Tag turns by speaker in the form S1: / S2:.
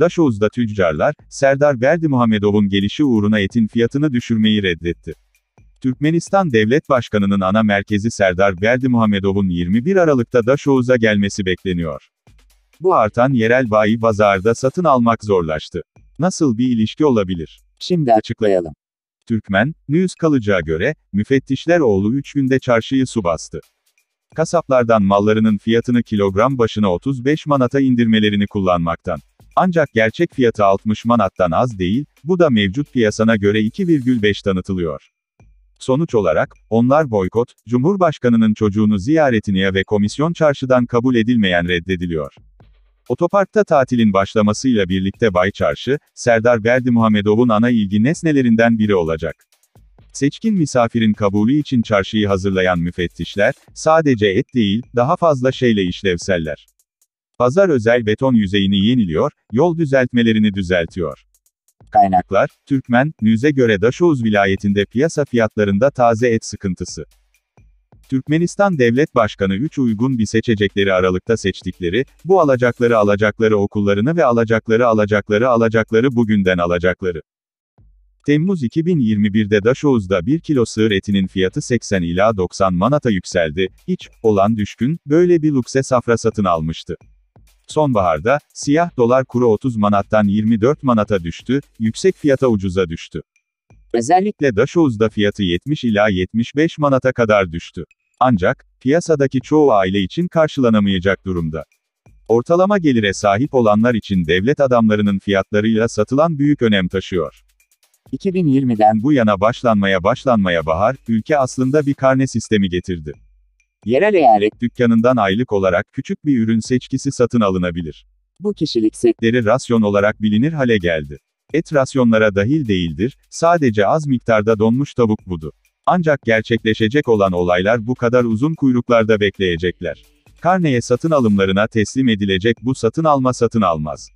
S1: Daşoğuz'da tüccarlar, Serdar Berdimuhamedov'un gelişi uğruna etin fiyatını düşürmeyi reddetti. Türkmenistan Devlet Başkanı'nın ana merkezi Serdar Berdimuhamedov'un 21 Aralık'ta Daşoğuz'a gelmesi bekleniyor. Bu artan yerel bayi pazarda satın almak zorlaştı. Nasıl bir ilişki olabilir?
S2: Şimdi açıklayalım.
S1: Türkmen News kalacağı göre, müfettişler oğlu 3 günde çarşıyı su bastı. Kasaplardan mallarının fiyatını kilogram başına 35 manata indirmelerini kullanmaktan. Ancak gerçek fiyatı 60 manattan az değil, bu da mevcut piyasana göre 2,5 tanıtılıyor. Sonuç olarak, onlar boykot, Cumhurbaşkanının çocuğunu ziyaretine ve komisyon çarşıdan kabul edilmeyen reddediliyor. Otoparkta tatilin başlamasıyla birlikte Bay Çarşı, Serdar Berdimuhamedov'un ana ilgi nesnelerinden biri olacak. Seçkin misafirin kabulü için çarşıyı hazırlayan müfettişler, sadece et değil, daha fazla şeyle işlevseller. Pazar özel beton yüzeyini yeniliyor, yol düzeltmelerini düzeltiyor. Kaynaklar, Türkmen News'e göre Daşoğuz vilayetinde piyasa fiyatlarında taze et sıkıntısı. Türkmenistan Devlet Başkanı 3 uygun bir seçecekleri Aralık'ta seçtikleri, bu alacakları okullarını ve alacakları bugünden alacakları. Temmuz 2021'de Daşoğuz'da 1 kilo sığır etinin fiyatı 80 ila 90 manata yükseldi, hiç olan düşkün, böyle bir lükse safra satın almıştı. Sonbaharda, siyah dolar kuru 30 manattan 24 manata düştü, yüksek fiyata ucuza düştü. Özellikle Daşoğuz'da fiyatı 70 ila 75 manata kadar düştü. Ancak, piyasadaki çoğu aile için karşılanamayacak durumda. Ortalama gelire sahip olanlar için devlet adamlarının fiyatlarıyla satılan büyük önem taşıyor. 2020'den bu yana başlanmaya bahar, ülke aslında bir karne sistemi getirdi. Yerel eyalet dükkanından aylık olarak küçük bir ürün seçkisi satın alınabilir. Bu kişilik setleri rasyon olarak bilinir hale geldi. Et rasyonlara dahil değildir, sadece az miktarda donmuş tavuk budu. Ancak gerçekleşecek olan olaylar bu kadar uzun kuyruklarda bekleyecekler. Karneye satın alımlarına teslim edilecek bu satın almaz.